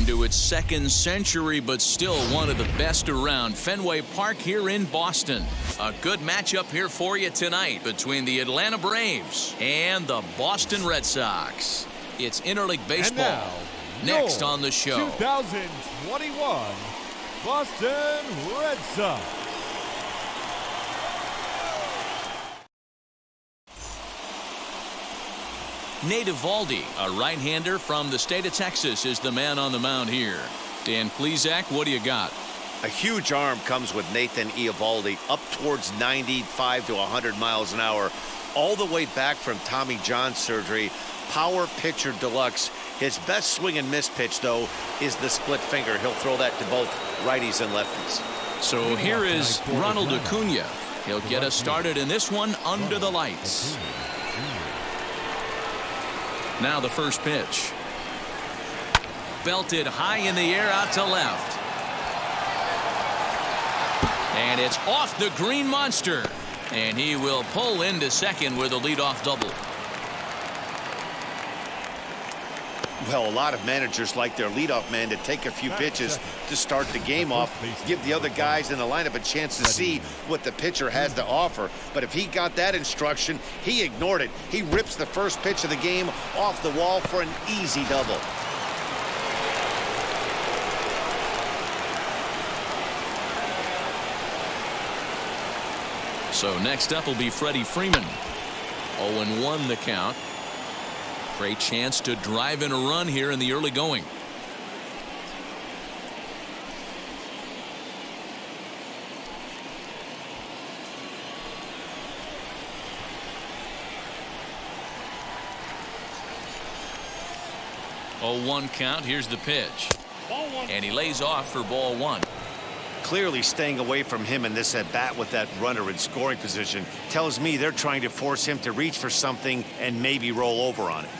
into its second century, but still one of the best around. Fenway Park here in Boston. A good matchup here for you tonight between the Atlanta Braves and the Boston Red Sox. It's interleague baseball. Next on the show. 2021 Boston Red Sox. Nate Eovaldi, a right-hander from the state of Texas, is the man on the mound here. Dan Plesac, what do you got? A huge arm comes with Nathan Eovaldi, up towards 95 to 100 miles an hour, all the way back from Tommy John surgery. Power pitcher deluxe. His best swing and miss pitch, though, is the split finger. He'll throw that to both righties and lefties. So here is Ronald Acuna. He'll get us started in this one under the lights. Now the first pitch. Belted high in the air out to left. And it's off the green monster. And he will pull into second with a leadoff double. Well, a lot of managers like their leadoff man to take a few pitches to start the game off, give the other guys in the lineup a chance to see what the pitcher has to offer. But if he got that instruction, he ignored it. He rips the first pitch of the game off the wall for an easy double. So next up will be Freddie Freeman. 0-1 the count. Great chance to drive in a run here in the early going. Oh, 1 count. Here's the pitch. And he lays off for ball 1. Clearly staying away from him in this at-bat with that runner in scoring position tells me they're trying to force him to reach for something and maybe roll over on it.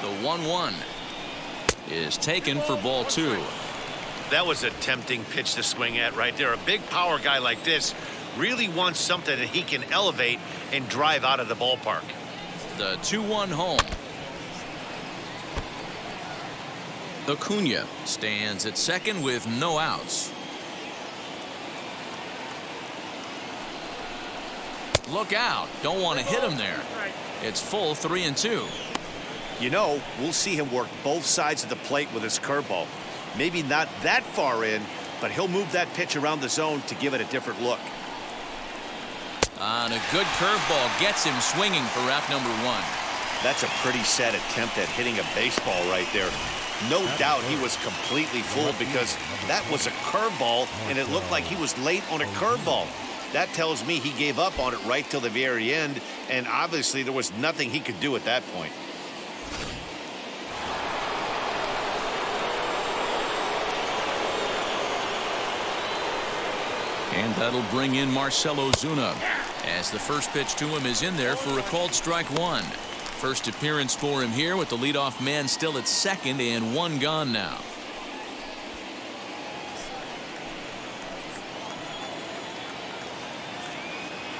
The 1-1 is taken for ball 2. That was a tempting pitch to swing at right there. A big power guy like this really wants something that he can elevate and drive out of the ballpark. The 2-1 home. Acuna stands at second with no outs. Look out. Don't want to hit him there. It's full 3-2. You know, we'll see him work both sides of the plate with his curveball. Maybe not that far in, but he'll move that pitch around the zone to give it a different look. And a good curveball gets him swinging for out number 1. That's a pretty sad attempt at hitting a baseball right there. No doubt he was completely fooled because that was a curveball and it looked like he was late on a curveball. That tells me he gave up on it right till the very end, and obviously there was nothing he could do at that point. And that'll bring in Marcell Ozuna, as the first pitch to him is in there for a called strike 1. First appearance for him here with the leadoff man still at second and 1 gone now.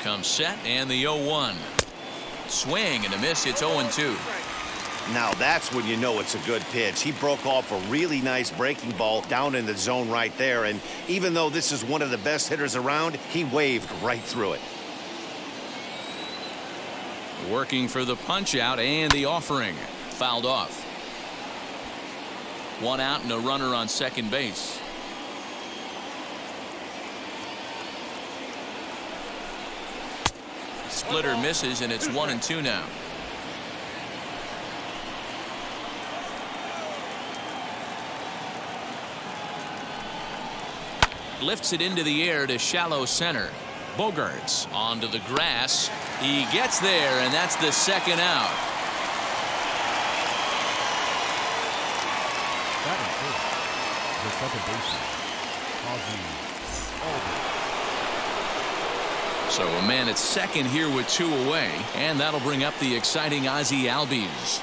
Comes set and the 0-1. Swing and a miss. It's 0-2. Now that's when you know it's a good pitch. He broke off a really nice breaking ball down in the zone right there, and even though this is one of the best hitters around, he waved right through it. Working for the punch out and the offering. Fouled off. 1 out and a runner on second base. Splitter misses and it's 1-2 now. Lifts it into the air to shallow center. Bogarts onto the grass. He gets there, and that's the second out. The second baseman, So a man at second here with 2 away, and that'll bring up the exciting Ozzie Albies.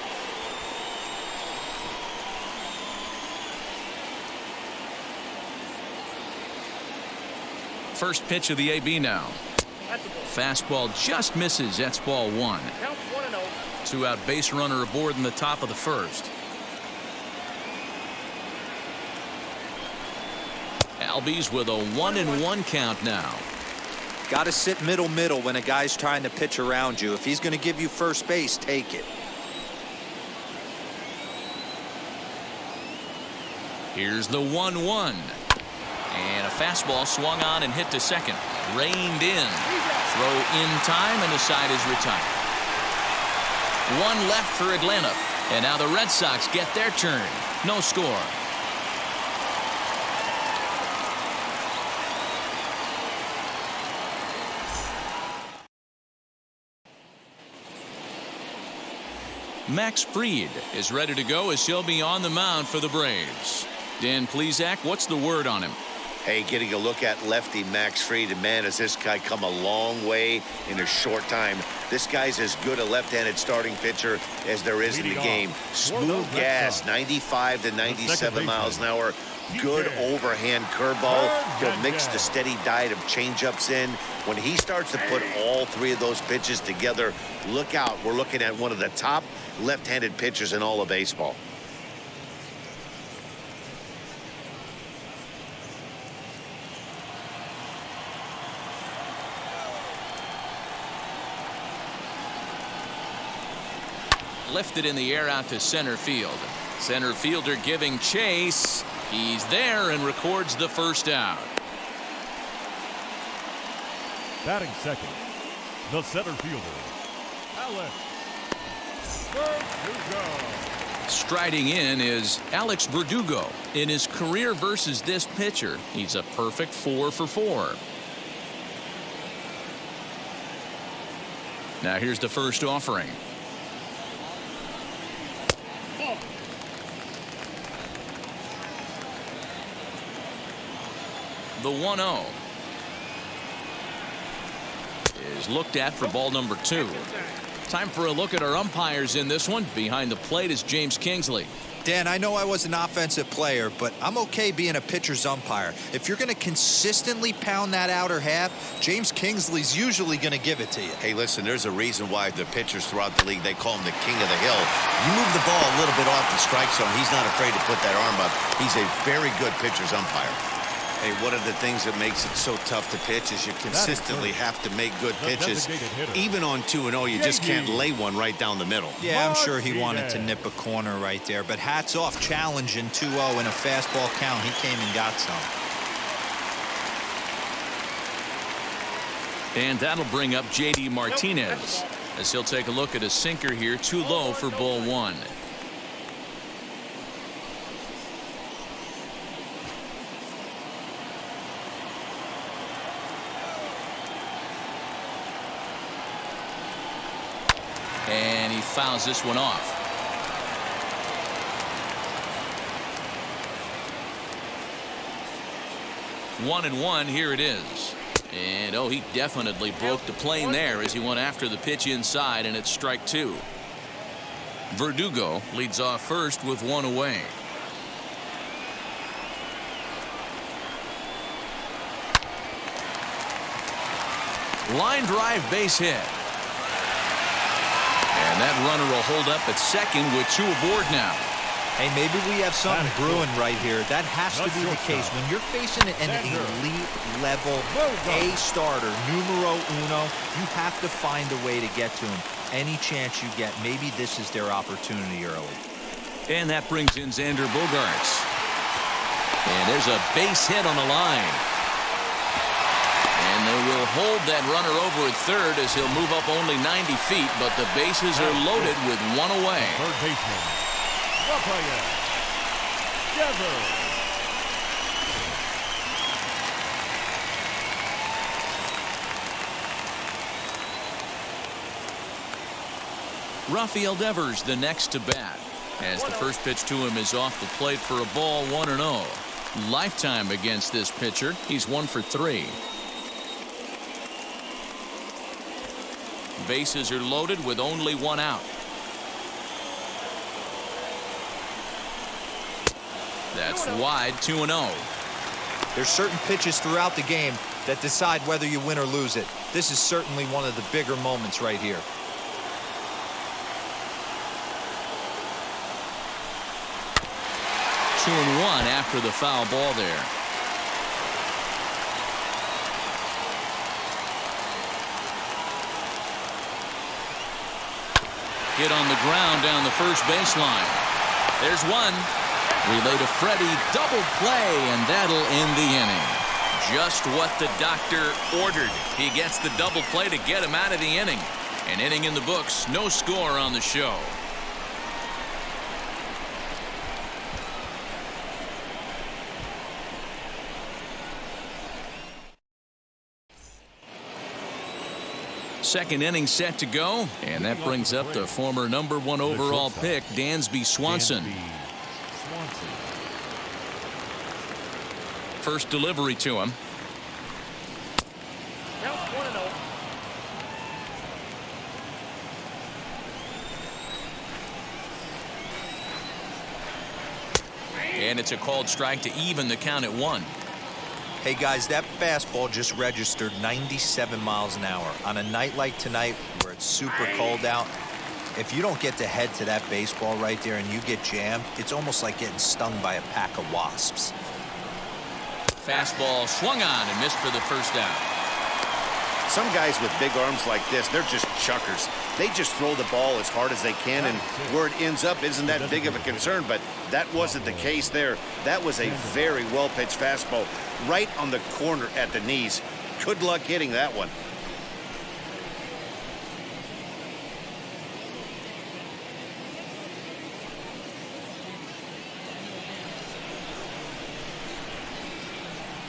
First pitch of the AB now. Fastball just misses. That's ball 1. 2 out base runner aboard in the top of the first. Albies with a 1-1 count now. Got to sit middle when a guy's trying to pitch around you. If he's going to give you first base, take it. Here's the 1-1. And a fastball swung on and hit to second. Reined in. Throw in time, and the side is retired. 1 left for Atlanta. And now the Red Sox get their turn. No score. Max Fried is ready to go as he'll be on the mound for the Braves. Dan Plesac, what's the word on him? Hey, getting a look at lefty Max Fried, and man, has this guy come a long way in a short time. This guy's as good a left-handed starting pitcher as there is in the game. Smooth gas, 95 to 97 miles an hour. Good overhand curveball. He'll mix the steady diet of changeups in. When he starts to put all 3 of those pitches together, look out. We're looking at one of the top left-handed pitchers in all of baseball. Lifted in the air out to center field. Center fielder giving chase. He's there and records the first out. Batting second, the center fielder, Alex Verdugo. Striding in is Alex Verdugo. In his career versus this pitcher, he's a perfect 4 for 4. Now here's the first offering. The 1-0 is looked at for ball number 2. Time for a look at our umpires in this one. Behind the plate is James Kingsley. Dan, I know I was an offensive player, but I'm okay being a pitcher's umpire. If you're going to consistently pound that outer half, James Kingsley's usually going to give it to you. Hey, listen, there's a reason why the pitchers throughout the league, they call him the king of the hill. You move the ball a little bit off the strike zone, he's not afraid to put that arm up. He's a very good pitcher's umpire. Hey, one of the things that makes it so tough to pitch is you consistently have to make good pitches. Even on 2-0, you just can't lay one right down the middle. Yeah, I'm sure he wanted to nip a corner right there, but hats off, challenging 2-0 in a fastball count. He came and got some. And that'll bring up J.D. Martinez as he'll take a look at a sinker here, too low for ball 1. And he fouls this one off. One and one, here it is. And oh, he definitely broke the plane there as he went after the pitch inside, and it's strike 2. Verdugo leads off first with 1 away. Line drive, base hit. And that runner will hold up at second with 2 aboard now. Hey, maybe we have something brewing right here. That has to be the case. When you're facing an elite level A starter, numero uno, you have to find a way to get to him. Any chance you get, maybe this is their opportunity early. And that brings in Xander Bogaerts. And there's a base hit on the line. And they will hold that runner over at third as he'll move up only 90 feet, but the bases are loaded with 1 away. Third baseman, Rafael Devers. Rafael Devers the next to bat, as the first pitch to him is off the plate for a ball, 1-0. Lifetime against this pitcher, he's 1 for 3. Bases are loaded with only 1 out. That's wide, 2-0. There's certain pitches throughout the game that decide whether you win or lose it. This is certainly one of the bigger moments right here. Two and one after the foul ball there. Hit on the ground down the first baseline. There's one. Relay to Freddie, double play, and that'll end the inning. Just what the doctor ordered. He gets the double play to get him out of the inning. An inning in the books, no score on the show. Second inning set to go, and that brings up the former #1 overall pick, Dansby Swanson. First delivery to him. And it's a called strike to even the count at 1. Hey guys, that fastball just registered 97 miles an hour. On a night like tonight where it's super cold out, if you don't get to head to that baseball right there and you get jammed, it's almost like getting stung by a pack of wasps. Fastball swung on and missed for the first out. Some guys with big arms like this, they're just chuckers. They just throw the ball as hard as they can, and where it ends up isn't that big of a concern, but that wasn't the case there. That was a very well-pitched fastball right on the corner at the knees. Good luck hitting that one.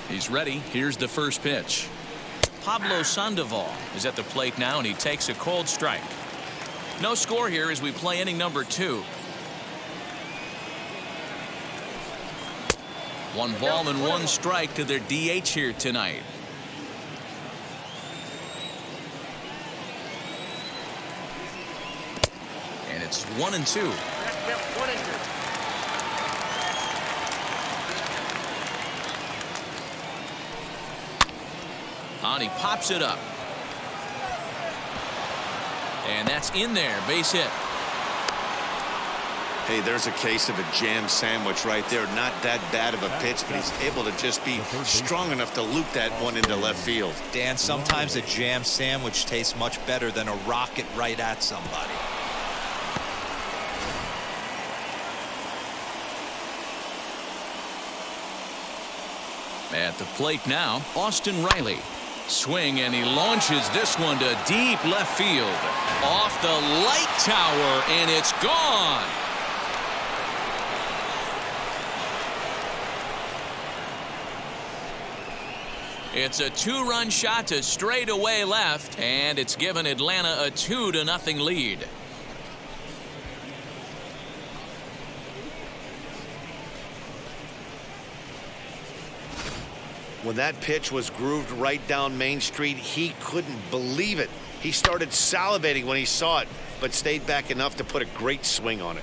He's ready. Here's the first pitch. Pablo Sandoval is at the plate now, and he takes a cold strike. No score here as we play inning number 2. 1 ball and 1 strike to their DH here tonight. And it's 1 and 2. On, he pops it up. And that's in there. Base hit. Hey, there's a case of a jam sandwich right there. Not that bad of a pitch, but he's able to just be strong enough to loop that one into left field. Dan, sometimes a jam sandwich tastes much better than a rocket right at somebody. At the plate now, Austin Riley. Swing, and he launches this one to deep left field. Off the light tower, and it's gone. It's a 2-run shot to straightaway left, and it's given Atlanta a 2-0 lead. When that pitch was grooved right down Main Street, he couldn't believe it. He started salivating when he saw it, but stayed back enough to put a great swing on it.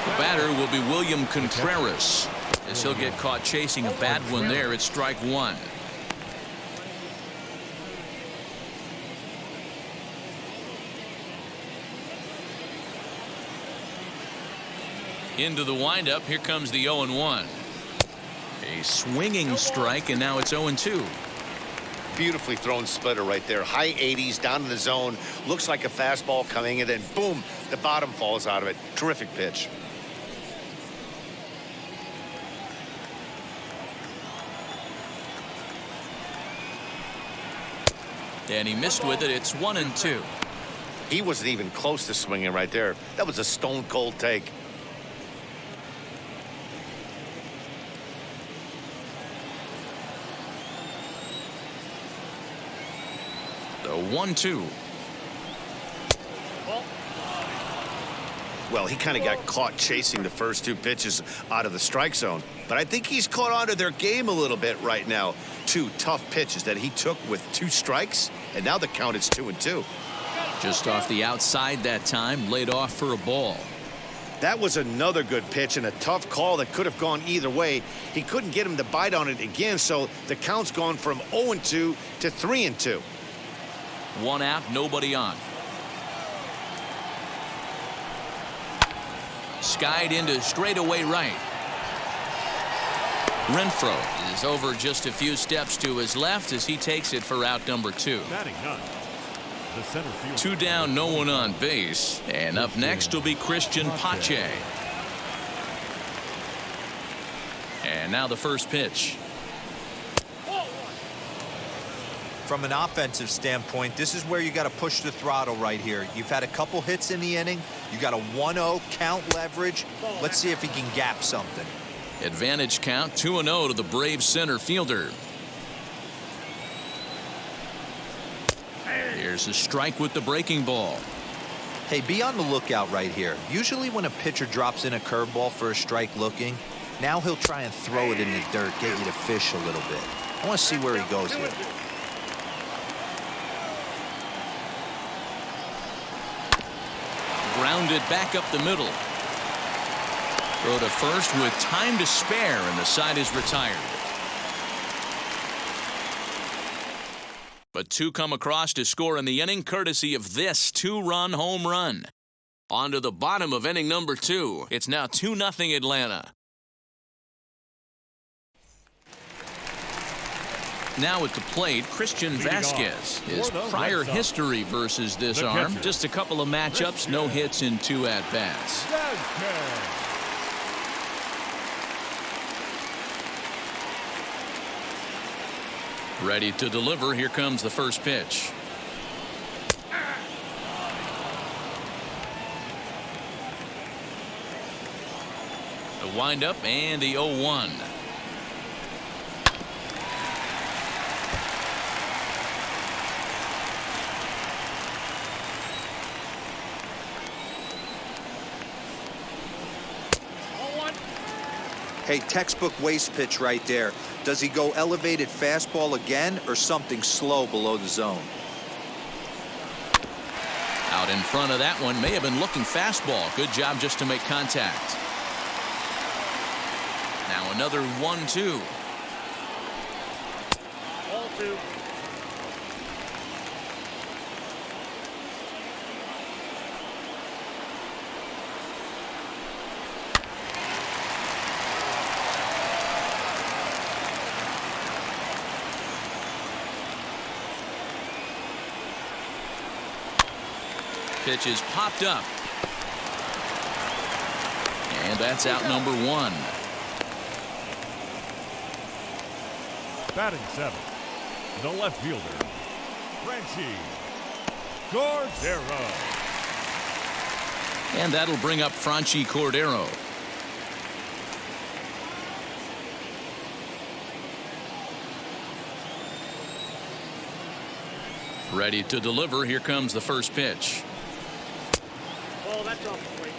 The batter will be William Contreras, as he'll get caught chasing a bad one there at strike 1. Into the windup. Here comes the 0-1. A swinging strike, and now it's 0-2. Beautifully thrown splitter right there. High 80s down in the zone. Looks like a fastball coming, and then boom, the bottom falls out of it. Terrific pitch. And he missed with it. It's 1-2. He wasn't even close to swinging right there. That was a stone cold take. The 1-2. Well, he kind of got caught chasing the first 2 pitches out of the strike zone. But I think he's caught on to their game a little bit right now. 2 tough pitches that he took with 2 strikes, and now the count is 2-2. Just off the outside that time, laid off for a ball. That was another good pitch and a tough call that could have gone either way. He couldn't get him to bite on it again, so the count's gone from 0-2 to 3-2. 1 out, nobody on. Skied into straightaway right. Renfroe is over just a few steps to his left as he takes it for out number 2. Batting ninth, the center fielder. 2 down, no one on base. And up next will be Christian Pache. And now the first pitch. From an offensive standpoint, this is where you got to push the throttle right here. You've had a couple hits in the inning. You got a 1-0 count leverage. Let's see if he can gap something. Advantage count 2-0 to the Braves center fielder. Here's a strike with the breaking ball. Hey, be on the lookout right here. Usually when a pitcher drops in a curveball for a strike looking, now he'll try and throw it in the dirt, get you to fish a little bit. I want to see where he goes here. Grounded back up the middle. Throw to first with time to spare, and the side is retired. But 2 come across to score in the inning, courtesy of this 2-run home run. On to the bottom of inning number 2. It's now 2-0 Atlanta. Now at the plate, Christian Vasquez. His prior history versus this arm, just a couple of matchups, no hits in 2 at-bats. Ready to deliver. Here comes the first pitch. The windup and the 0-1. Hey, textbook waste pitch right there. Does he go elevated fastball again or something slow below the zone? Out in front of that one, may have been looking fastball. Good job just to make contact. Now another 1-2. Ball 2. Pitch is popped up. And that's out number 1. Batting 7, the left fielder, Franchi Cordero. And that'll bring up Franchi Cordero. Ready to deliver. Here comes the first pitch. Oh, that's off the plate.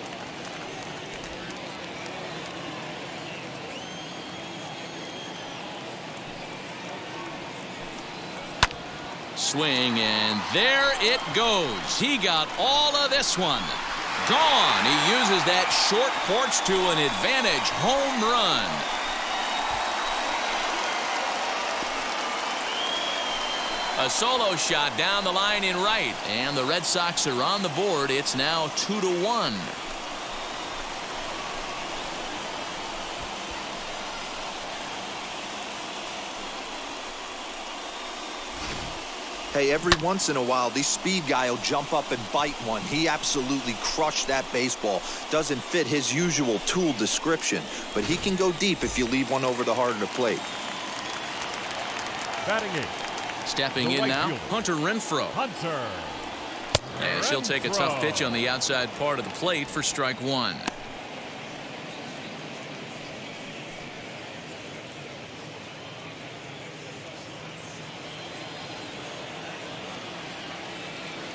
Swing, and there it goes. He got all of this one. Gone. He uses that short porch to an advantage home run. A solo shot down the line in right, and the Red Sox are on the board. It's now 2-1. Hey, every once in a while, these speed guy will jump up and bite one. He absolutely crushed that baseball. Doesn't fit his usual tool description, but he can go deep if you leave one over the heart of the plate. Batting 8. Stepping in now, Hunter Renfroe. As he'll take a tough pitch on the outside part of the plate for strike 1.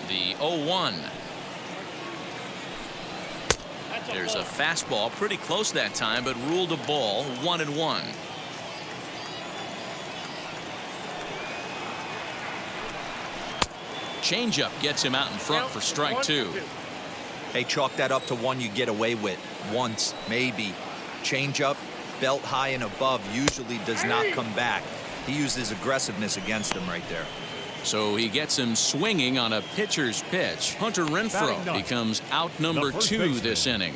The 0-1. There's a fastball pretty close that time, but ruled a ball. 1-1. Changeup gets him out in front for strike 2. Hey, chalk that up to one you get away with. Once, maybe. Change-up, belt high and above, usually does not come back. He used his aggressiveness against him right there. So he gets him swinging on a pitcher's pitch. Hunter Renfroe becomes out number 2 this inning.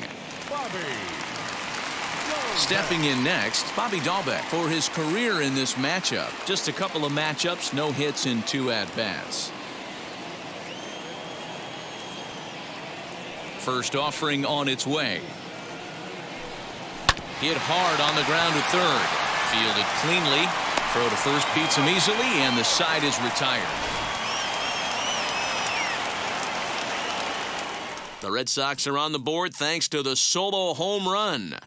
Stepping in next, Bobby Dahlbeck for his career in this matchup. Just a couple of matchups, no hits in 2 at-bats. First offering on its way. Hit hard on the ground to third. Fielded cleanly. Throw to first beats him easily, and the side is retired. The Red Sox are on the board thanks to the solo home run.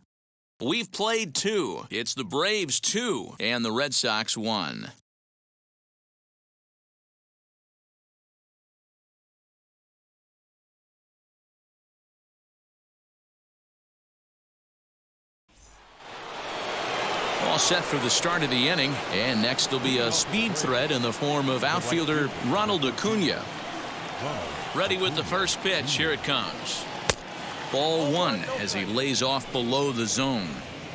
We've played 2. It's the Braves 2 and the Red Sox 1. All set for the start of the inning, and next will be a speed threat in the form of outfielder Ronald Acuna. Ready with the first pitch. Here it comes. Ball 1 as he lays off below the zone.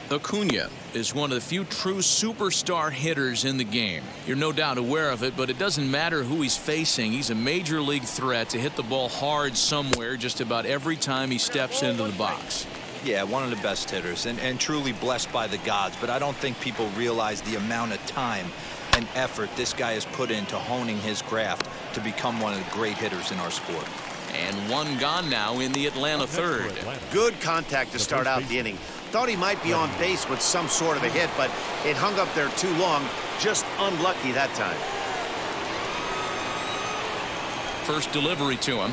Acuna is one of the few true superstar hitters in the game. You're no doubt aware of it, but it doesn't matter who he's facing. He's a major league threat to hit the ball hard somewhere just about every time he steps into the box. Yeah, one of the best hitters and truly blessed by the gods, but I don't think people realize the amount of time and effort this guy has put into honing his craft to become one of the great hitters in our sport. And one gone now in the Atlanta third. Good contact to start out the inning. Thought he might be on base with some sort of a hit, but it hung up there too long. Just unlucky that time. First delivery to him.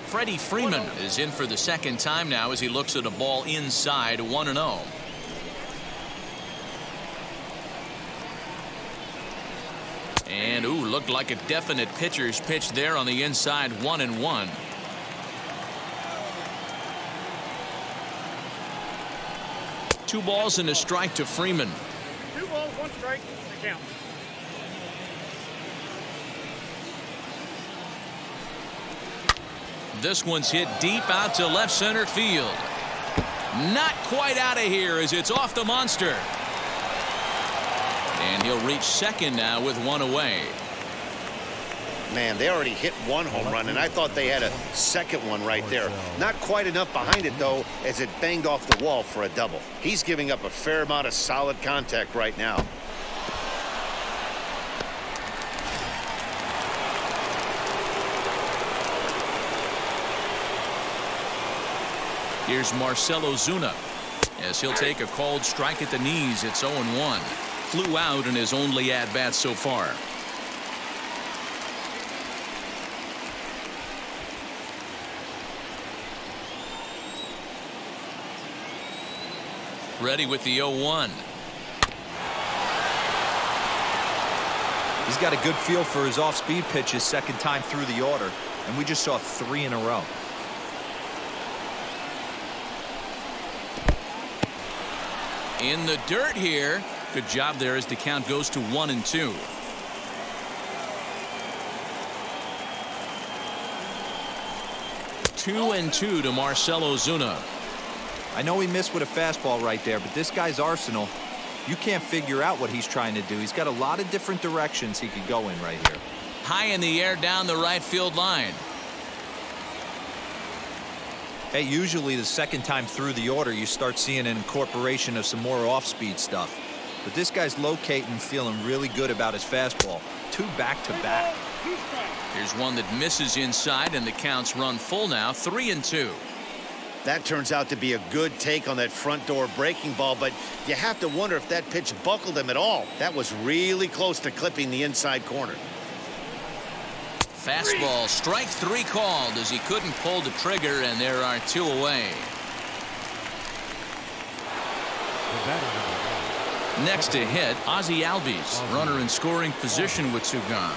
Freddie Freeman is in for the second time now as he looks at a ball inside 1-0. And looked like a definite pitcher's pitch there on the inside 1-1. Two balls and a strike to Freeman. 2 balls, 1 strike, the count. This one's hit deep out to left center field. Not quite out of here as it's off the monster. And he'll reach second now with 1 away. Man, they already hit 1 home run, and I thought they had a second one right there. Not quite enough behind it, though, as it banged off the wall for a double. He's giving up a fair amount of solid contact right now. Here's Marcell Ozuna as he'll take a called strike at the knees. It's 0-1. Flew out in his only at-bat so far. Ready with the 0-1. He's got a good feel for his off-speed pitches second time through the order, and we just saw 3 in a row. In the dirt here. Good job there as the count goes to 1-2. Two and 2 to Marcell Ozuna. I know he missed with a fastball right there, but this guy's arsenal, you can't figure out what he's trying to do. He's got a lot of different directions he could go in right here. High in the air down the right field line. Hey, usually the second time through the order, you start seeing an incorporation of some more off-speed stuff. But this guy's locating, feeling really good about his fastball. 2 back-to-back. Here's one that misses inside, and the count's run full now, 3-2. That turns out to be a good take on that front door breaking ball, but you have to wonder if that pitch buckled him at all. That was really close to clipping the inside corner. Fastball, strike 3 called as he couldn't pull the trigger, and there are 2 away. Next to hit, Ozzie Albies, runner in scoring position with 2 gone.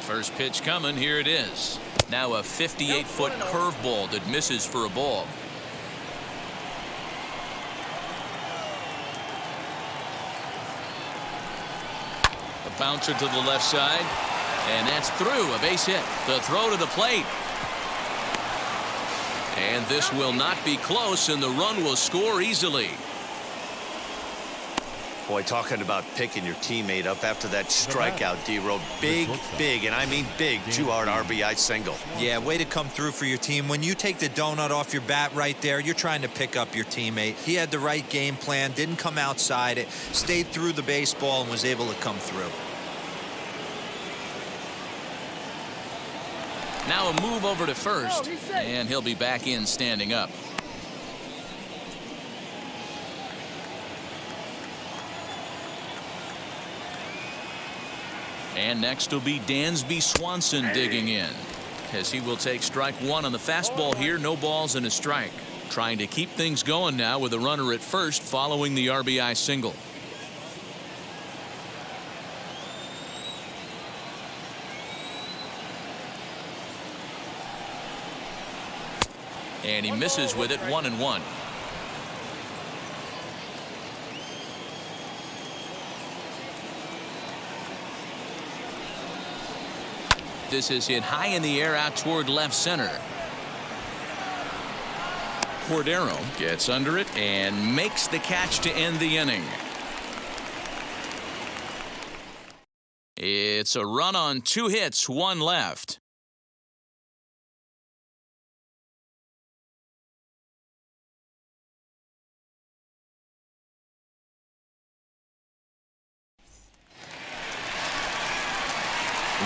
First pitch coming, here it is. Now a 58-foot curveball that misses for a ball. A bouncer to the left side. And that's through. A base hit. The throw to the plate. And this will not be close, and the run will score easily. Boy, talking about picking your teammate up after that strikeout, D-Row. Big, and I mean big, two-hard RBI single. Yeah, way to come through for your team. When you take the donut off your bat right there, you're trying to pick up your teammate. He had the right game plan, didn't come outside it, stayed through the baseball, and was able to come through. Now a move over to first, and he'll be back in standing up. And next will be Dansby Swanson digging in, as he will take strike one on the fastball here. No balls and a strike. Trying to keep things going now with a runner at first following the RBI single. And he misses with it, 1-1. This is hit high in the air out toward left center. Cordero gets under it and makes the catch to end the inning. It's a run on 2 hits, 1 left.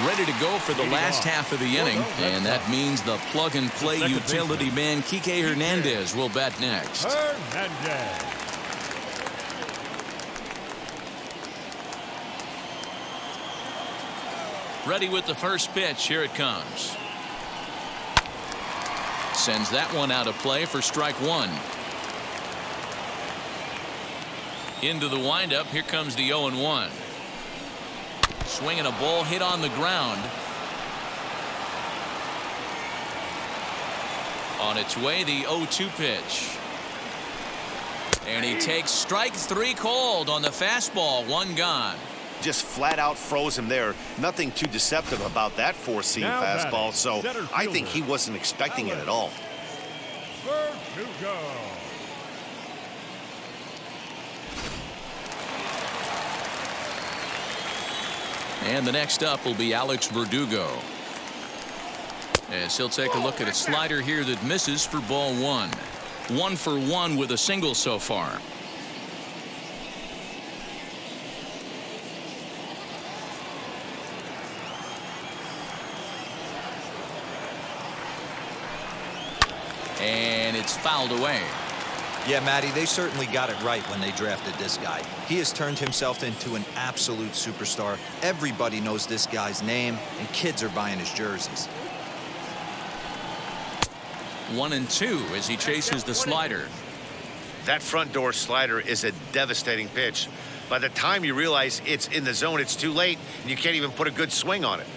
Ready to go for the last half of the inning, and that means the plug-and-play utility man Kike Hernandez will bat next. Ready with the first pitch. Here it comes. Sends that one out of play for strike one. Into the windup. Here comes the 0-1. Swinging a ball hit on the ground. On its way, the 0-2 pitch. And he takes strike 3 called on the fastball. 1 gone. Just flat out froze him there. Nothing too deceptive about that four-seam fastball, so I think he wasn't expecting it at all. And the next up will be Alex Verdugo, as he'll take a look at a slider here that misses for ball 1. 1 for 1 with a single so far. And it's fouled away. Yeah, Matty, they certainly got it right when they drafted this guy. He has turned himself into an absolute superstar. Everybody knows this guy's name, and kids are buying his jerseys. 1-2 as he chases the slider. That front door slider is a devastating pitch. By the time you realize it's in the zone, it's too late, and you can't even put a good swing on it.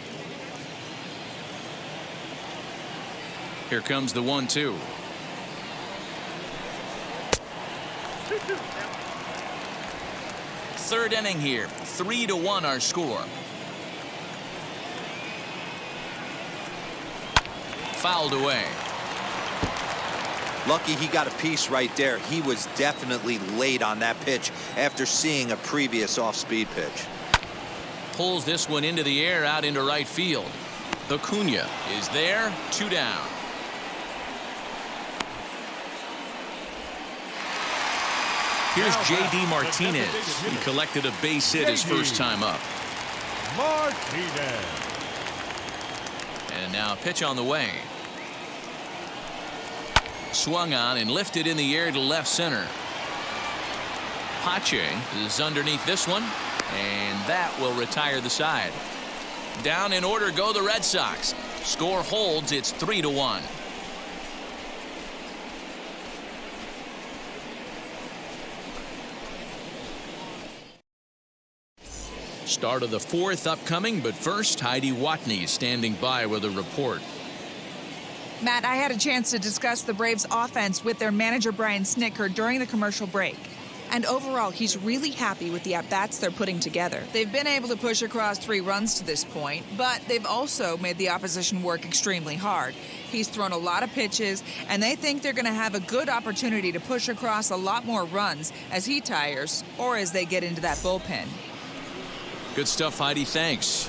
Here comes the 1-2. Third inning here. 3-1 our score. Fouled away. Lucky he got a piece right there. He was definitely late on that pitch after seeing a previous off-speed pitch. Pulls this one into the air out into right field. Acuna is there. 2 down. Here's J.D. Martinez. He collected a base hit his first time up. Martinez. And now a pitch on the way. Swung on and lifted in the air to left center. Pache is underneath this one, and that will retire the side. Down in order go the Red Sox. Score holds. It's 3-1. Start of the 4th upcoming, but first, Heidi Watney is standing by with a report. Matt, I had a chance to discuss the Braves' offense with their manager, Brian Snitker, during the commercial break. And overall, he's really happy with the at-bats they're putting together. They've been able to push across 3 runs to this point, but they've also made the opposition work extremely hard. He's thrown a lot of pitches, and they think they're going to have a good opportunity to push across a lot more runs as he tires or as they get into that bullpen. Good stuff, Heidi. Thanks.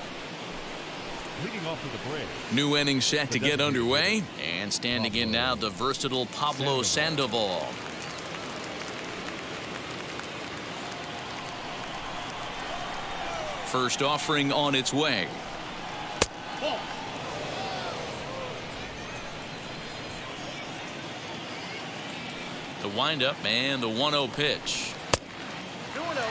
Leading off with the Braves. New inning set to get underway, and standing in now, the versatile Pablo Sandoval. First offering on its way. The windup and the 1-0 pitch. 2-0.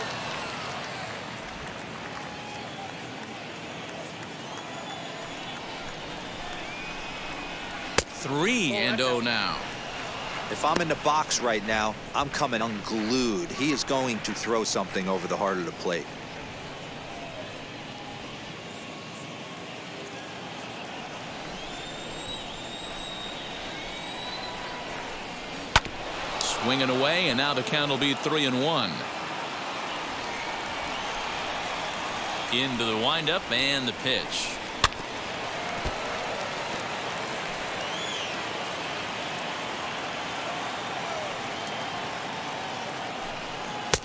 Three and 0 now. If I'm in the box right now, I'm coming unglued. He is going to throw something over the heart of the plate. Swinging away, and now the count will be 3-1. Into the windup and the pitch.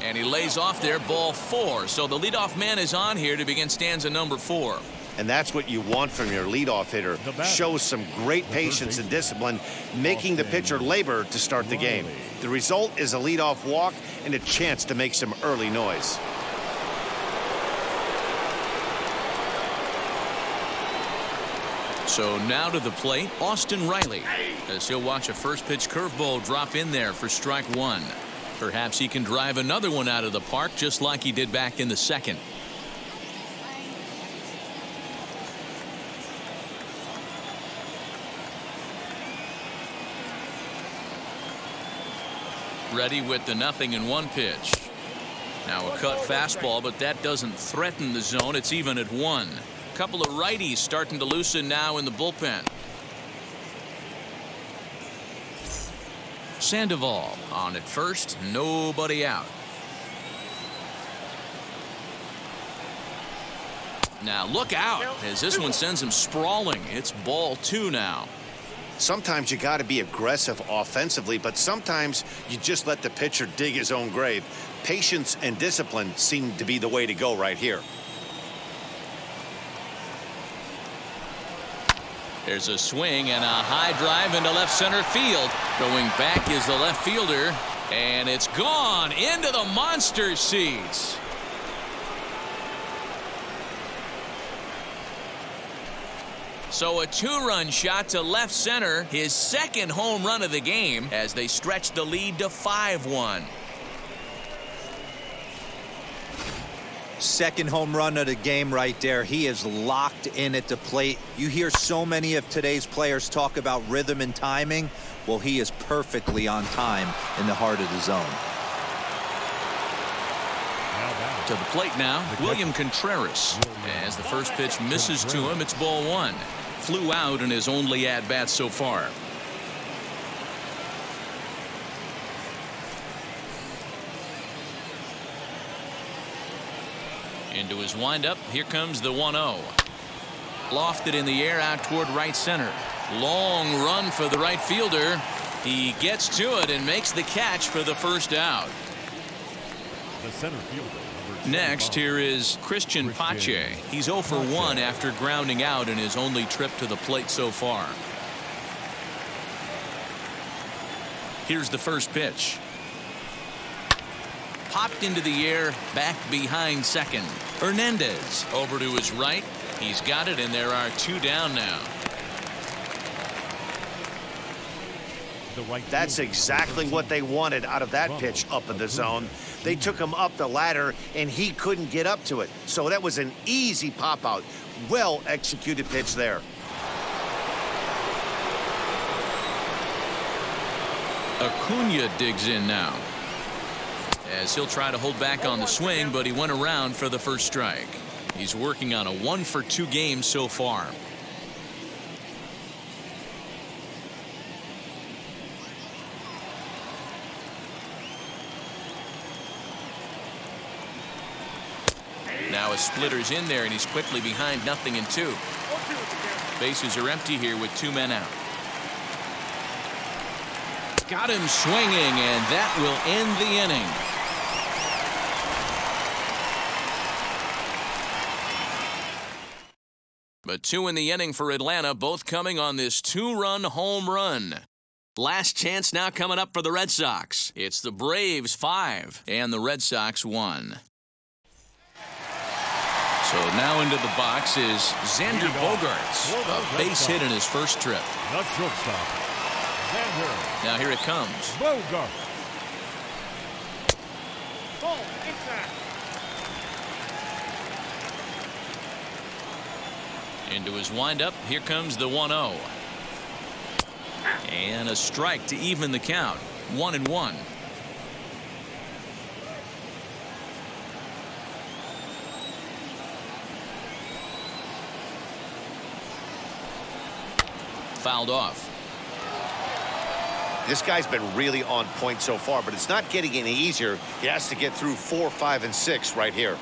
And he lays off there, ball 4. So the leadoff man is on here to begin stanza number 4. And that's what you want from your leadoff hitter. Shows some great patience and discipline, making the pitcher labor to start the game. The result is a leadoff walk and a chance to make some early noise. So now to the plate, Austin Riley, as he'll watch a first pitch curveball drop in there for strike 1. Perhaps he can drive another one out of the park just like he did back in the second. Ready with the 0-1 pitch. Now a cut fastball, but that doesn't threaten the zone. It's even at 1. Couple of righties starting to loosen now in the bullpen. Sandoval on at first, nobody out. Now look out as this one sends him sprawling. It's ball 2 now. Sometimes you got to be aggressive offensively, but sometimes you just let the pitcher dig his own grave. Patience and discipline seem to be the way to go right here. There's a swing and a high drive into left center field. Going back is the left fielder, and it's gone into the monster seats. So a 2-run shot to left center, his second home run of the game as they stretch the lead to 5-1. Second home run of the game right there. He is locked in at the plate. You hear so many of today's players talk about rhythm and timing. Well, he is perfectly on time in the heart of the zone. To the plate now, William Contreras. As the first pitch misses to him, it's ball 1. Flew out in his only at-bat so far. Into his windup, here comes the 1-0. Lofted in the air out toward right center. Long run for the right fielder. He gets to it and makes the catch for the first out. The center fielder. Next, here is Christian Pache. He's 0 for 1 after grounding out in his only trip to the plate so far. Here's the first pitch. Popped into the air, back behind second. Hernandez over to his right. He's got it, and there are 2 down now. That's exactly what they wanted out of that pitch up in the zone. They took him up the ladder, and he couldn't get up to it. So that was an easy pop-out. Well-executed pitch there. Acuna digs in now, as he'll try to hold back on the swing, but he went around for the first strike. He's working on a 1 for 2 game so far. Now a splitter's in there, and he's quickly behind 0-2. Bases are empty here with 2 men out. Got him swinging, and that will end the inning. But 2 in the inning for Atlanta, both coming on this 2-run home run. Last chance now coming up for the Red Sox. It's the Braves 5 and the Red Sox 1. So now into the box is Xander Bogaerts, a base hit in his first trip. The shortstop, Xander. Now here it comes. Bogaerts. Ball inside. Into his windup, here comes the 1-0. And a strike to even the count. 1-1. Fouled off. This guy's been really on point so far, but it's not getting any easier. He has to get through 4, 5, and 6 right here.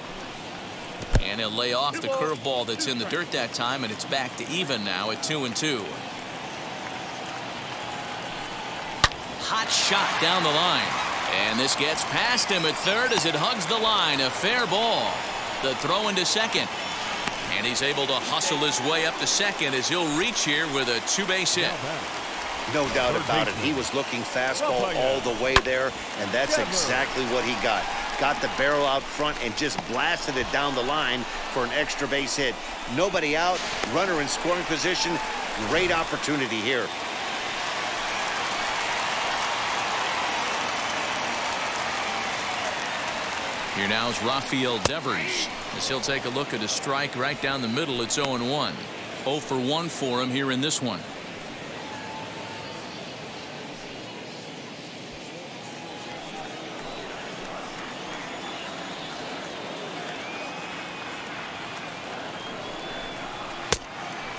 And he'll lay off the curveball that's in the dirt that time, and it's back to even now at 2-2. Hot shot down the line. And this gets past him at third as it hugs the line. A fair ball. The throw into second. And he's able to hustle his way up to second as he'll reach here with a 2-base hit. No doubt about it. He was looking fastball all the way there, and that's exactly what he got. Got the barrel out front and just blasted it down the line for an extra base hit. Nobody out, runner in scoring position. Great opportunity here. Here now is Rafael Devers as he'll take a look at a strike right down the middle. It's 0-1. 0 for 1 for him here in this one.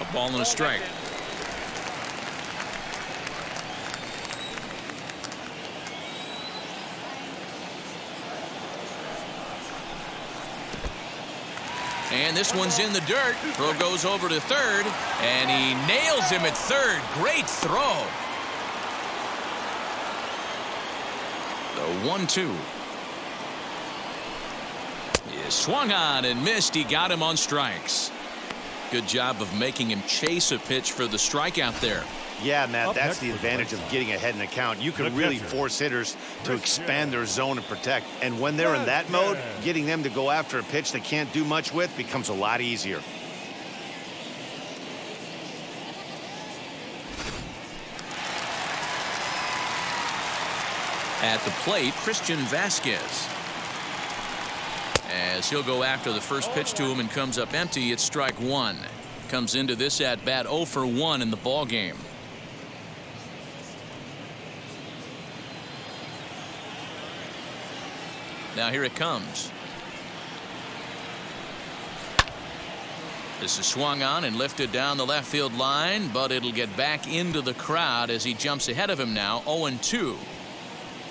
A ball and a strike. And this one's in the dirt. Throw goes over to third, and he nails him at third. Great throw. The 1-2. He swung on and missed. He got him on strikes. Good job of making him chase a pitch for the strikeout there. Yeah, Matt, that's the advantage of getting ahead in the count. You can really force hitters to expand their zone and protect. And when they're in that mode, getting them to go after a pitch they can't do much with becomes a lot easier. At the plate, Christian Vasquez. As he'll go after the first pitch to him and comes up empty, it's strike 1. Comes into this at bat 0 for 1 in the ball game. Now here it comes. This is swung on and lifted down the left field line, but it'll get back into the crowd as he jumps ahead of him now. 0-2.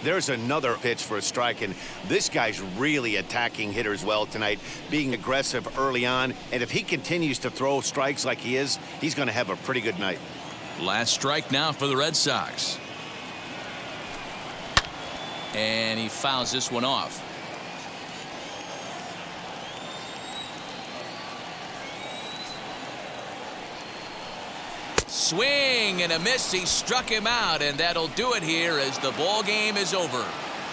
There's another pitch for a strike, and this guy's really attacking hitters well tonight, being aggressive early on. And if he continues to throw strikes like he is, he's going to have a pretty good night. Last strike now for the Red Sox. And he fouls this one off. Swing and a miss. He struck him out, and that'll do it here as the ball game is over.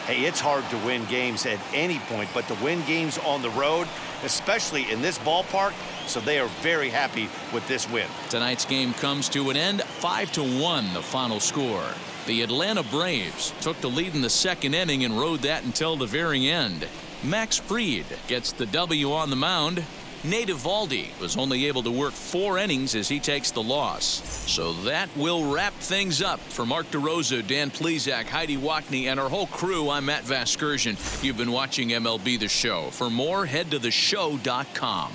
Hey, it's hard to win games at any point, but to win games on the road, especially in this ballpark, so they are very happy with this win. Tonight's game comes to an end. 5-1 the final score. The Atlanta Braves took the lead in the second inning and rode that until the very end. Max Fried gets the W on the mound. Nate Eovaldi was only able to work 4 innings as he takes the loss. So that will wrap things up. For Mark DeRosa, Dan Plesac, Heidi Wackney, and our whole crew, I'm Matt Vasgersian. You've been watching MLB The Show. For more, head to theshow.com.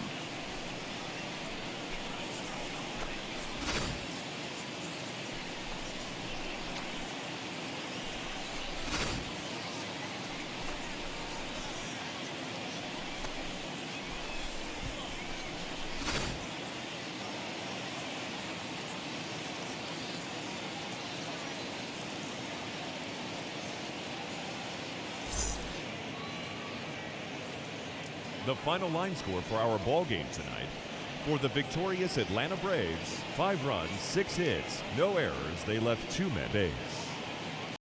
The final line score for our ball game tonight. For the victorious Atlanta Braves, 5 runs, 6 hits, no errors. They left 2 men base.